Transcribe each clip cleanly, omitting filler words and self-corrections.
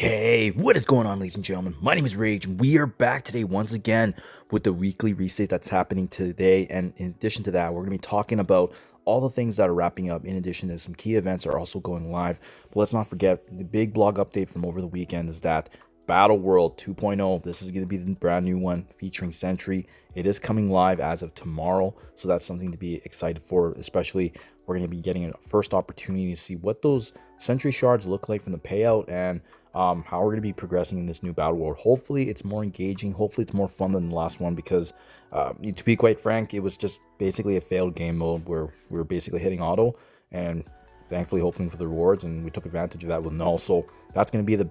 Hey, what is going on, ladies and gentlemen? My name is Rage, and we are back today once again with the weekly reset that's happening today. And in addition to that, we're going to be talking about all the things that are wrapping up. In addition to some key events are also going live. But let's not forget the big blog update from over the weekend is that BATTLEWORLD 2.0. This is going to be the brand new one featuring Sentry. It is coming live as of tomorrow, so that's something to be excited for. Especially, we're going to be getting a first opportunity to see what those Sentry shards look like from the payout and how we're going to be progressing in this new battle world. Hopefully it's more engaging, hopefully it's more fun than the last one, because to be quite frank, it was just basically a failed game mode where we were basically hitting auto and thankfully hoping for the rewards, and we took advantage of that with null. So that's going to be the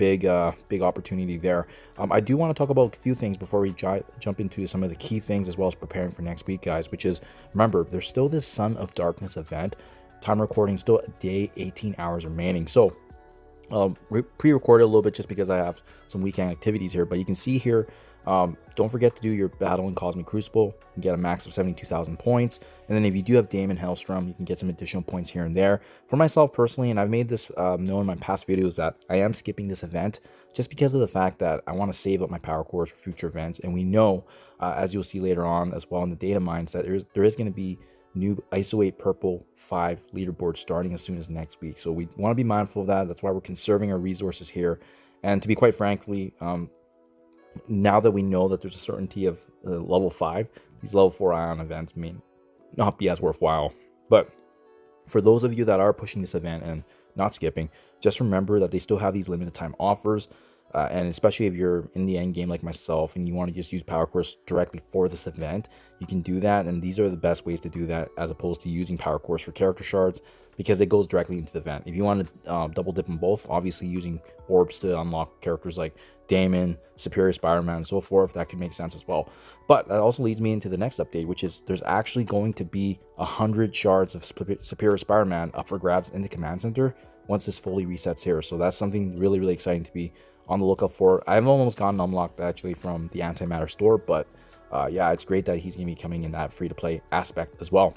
big opportunity there. I do want to talk about a few things before we jump into some of the key things, as well as preparing for next week, guys, which is, remember, there's still this Son of Darkness event. Time recording, still a day, 18 hours remaining. So pre-recorded a little bit just because I have some weekend activities here, but you can see here, don't forget to do your battle in Cosmic Crucible and get a max of 72,000 points. And then if you do have Daemon Hellstrom, you can get some additional points here and there. For myself personally, and I've made this known in my past videos, that I am skipping this event just because of the fact that I want to save up my power cores for future events. And we know, as you'll see later on as well in the data mines, that there is going to be new ISO 8 purple 5 leaderboard starting as soon as next week. So we want to be mindful of that. That's why we're conserving our resources here. And to be quite frankly, now that we know that there's a certainty of level 5, these level 4 ion events may not be as worthwhile. But for those of you that are pushing this event and not skipping, just remember that they still have these limited time offers. And especially if you're in the end game like myself and you want to just use power cores directly for this event, you can do that. And these are the best ways to do that, as opposed to using power cores for character shards, because it goes directly into the event. If you want to double dip in both, obviously using orbs to unlock characters like Daemon, Superior Spider-Man, and so forth, that could make sense as well. But that also leads me into the next update, which is there's actually going to be 100 shards of Superior Spider-Man up for grabs in the command center once this fully resets here. So that's something really, really exciting to be on the lookout for. I've almost gotten unlocked actually from the antimatter store, but yeah, it's great that he's gonna be coming in that free-to-play aspect as well.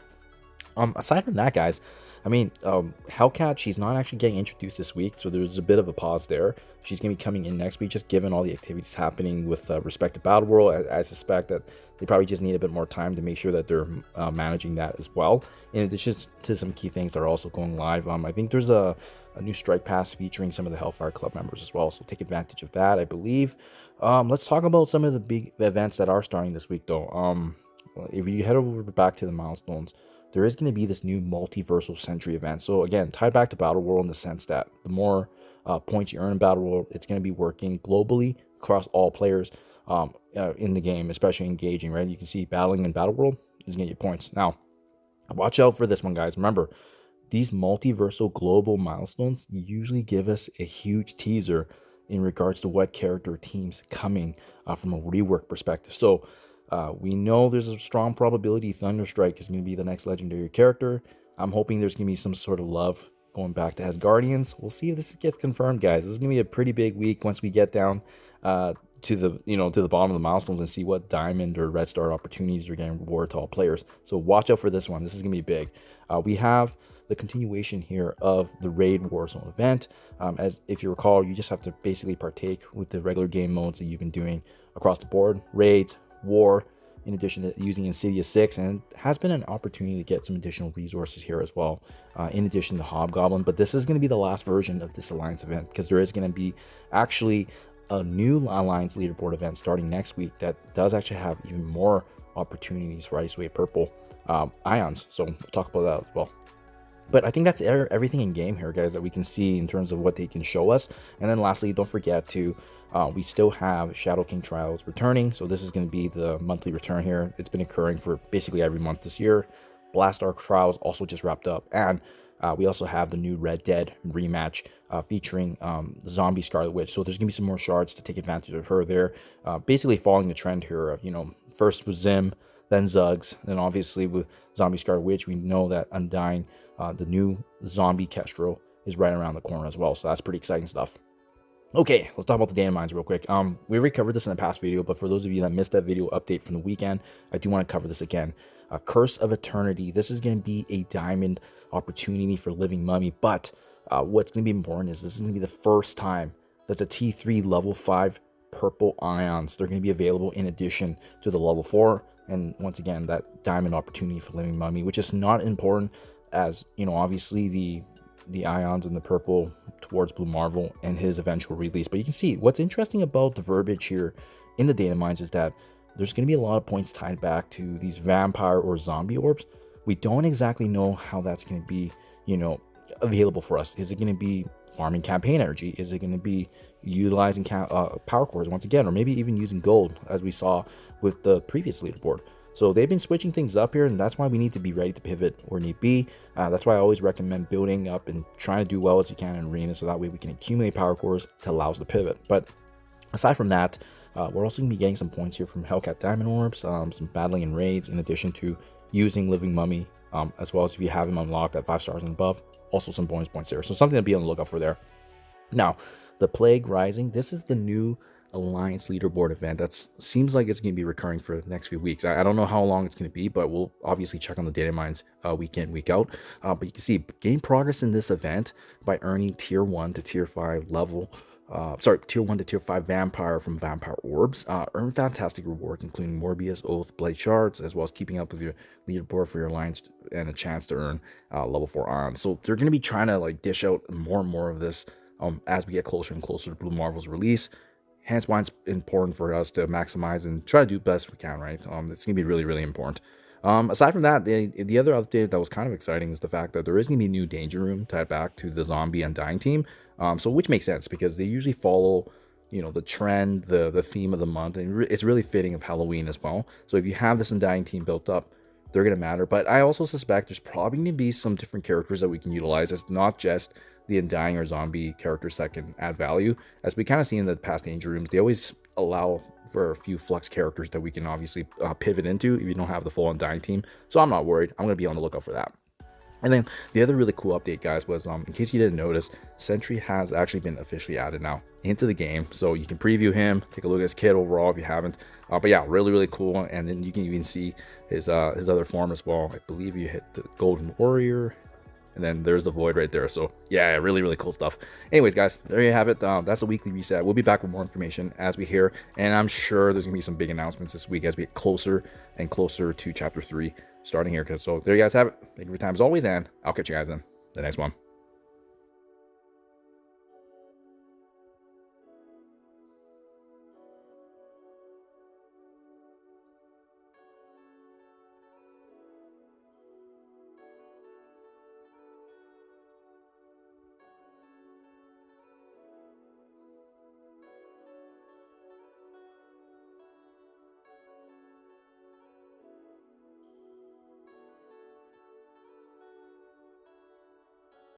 Aside from that, guys, I mean, Hellcat, she's not actually getting introduced this week, so there's a bit of a pause there. She's going to be coming in next week, just given all the activities happening with respect to Battle World. I suspect that they probably just need a bit more time to make sure that they're managing that as well, in addition to some key things that are also going live. I think there's a new strike pass featuring some of the Hellfire Club members as well, so take advantage of that, I believe. Let's talk about some of the big events that are starting this week, though. If you head over back to the milestones, there is going to be this new multiversal Sentry event. So again, tied back to Battle World in the sense that the more points you earn in Battle World, it's going to be working globally across all players in the game, especially engaging, right? You can see battling in Battle World is going to get points. Now, watch out for this one, guys. Remember, these multiversal global milestones usually give us a huge teaser in regards to what character teams coming from a rework perspective. So we know there's a strong probability Thunderstrike is going to be the next legendary character. I'm hoping there's going to be some sort of love going back to Asgardians. We'll see if this gets confirmed, guys. This is going to be a pretty big week once we get down to the bottom of the milestones and see what diamond or red star opportunities are getting rewarded to all players. So watch out for this one. This is going to be big. We have the continuation here of the Raid Warzone event. As if you recall, you just have to basically partake with the regular game modes that you've been doing across the board. Raids, War, in addition to using Insidious 6, and it has been an opportunity to get some additional resources here as well, in addition to Hobgoblin. But this is going to be the last version of this Alliance event, because there is going to be actually a new Alliance leaderboard event starting next week that does actually have even more opportunities for ISO 8 purple ions. So we'll talk about that as well. But I think that's everything in game here, guys, that we can see in terms of what they can show us. And then lastly, don't forget to, we still have Shadow King Trials returning. So this is going to be the monthly return here. It's been occurring for basically every month this year. Blast Arc Trials also just wrapped up. And we also have the new Red Dead rematch featuring the Zombie Scarlet Witch. So there's going to be some more shards to take advantage of her there. Basically following the trend here of, first with Zim, then Zugs, then obviously with Zombie Scarlet Witch, we know that Undying, the new zombie Kestrel, is right around the corner as well. So that's pretty exciting stuff. Okay, let's talk about the data mines real quick. We already covered this in the past video, but for those of you that missed that video update from the weekend, I do want to cover this again. Curse of Eternity. This is going to be a diamond opportunity for Living Mummy, but what's going to be important is this is going to be the first time that the T3 level 5 purple ions, they're going to be available in addition to the level 4. And once again, that diamond opportunity for Living Mummy, which is not important, as you know, obviously the ions in the purple towards Blue Marvel and his eventual release. But you can see what's interesting about the verbiage here in the data mines is that there's going to be a lot of points tied back to these vampire or zombie orbs. We don't exactly know how that's going to be, you know, available for us. Is it going to be farming campaign energy? Is it going to be utilizing power cores once again, or maybe even using gold as we saw with the previous leaderboard? So they've been switching things up here, and that's why we need to be ready to pivot or need be. That's why I always recommend building up and trying to do well as you can in arena, so that way we can accumulate power cores to allow us to pivot. But aside from that, we're also going to be getting some points here from Hellcat Diamond Orbs, some battling in raids, in addition to using Living Mummy, as well as if you have him unlocked at 5 stars and above, also some bonus points there. So something to be on the lookout for there. Now, the Plague Rising, this is the new Alliance leaderboard event that seems like it's going to be recurring for the next few weeks. I don't know how long it's going to be, but we'll obviously check on the data mines week in, week out. But you can see gain progress in this event by earning tier 1 to tier 5 level. Tier 1 to tier 5 vampire from vampire orbs. Earn fantastic rewards, including Morbius, Oath, Blade Shards, as well as keeping up with your leaderboard for your alliance and a chance to earn level 4 on. So they're going to be trying to like dish out more and more of this as we get closer and closer to Blue Marvel's release. Hence why it's important for us to maximize and try to do best we can, right? It's going to be really, really important. Aside from that, the other update that was kind of exciting is the fact that there is going to be a new danger room tied back to the zombie and dying team. So which makes sense because they usually follow, you know, the trend, the theme of the month, and it's really fitting of Halloween as well. So if you have this undying team built up, they're going to matter. But I also suspect there's probably going to be some different characters that we can utilize as not just the undying or zombie characters that can add value. As we kind of see in the past danger rooms, they always allow for a few flux characters that we can obviously pivot into if you don't have the full undying team. So I'm not worried. I'm going to be on the lookout for that. And then the other really cool update, guys, was in case you didn't notice, Sentry has actually been officially added now into the game. So you can preview him, take a look at his kit overall if you haven't. But yeah, really, really cool. And then you can even see his other form as well. I believe you hit the Golden Warrior, and then there's the Void right there. So yeah, really, really cool stuff. Anyways, guys, there you have it. That's a weekly reset. We'll be back with more information as we hear, and I'm sure there's gonna be some big announcements this week as we get closer and closer to chapter 3 starting here. So there you guys have it. Thank you for your time as always, and I'll catch you guys in the next one.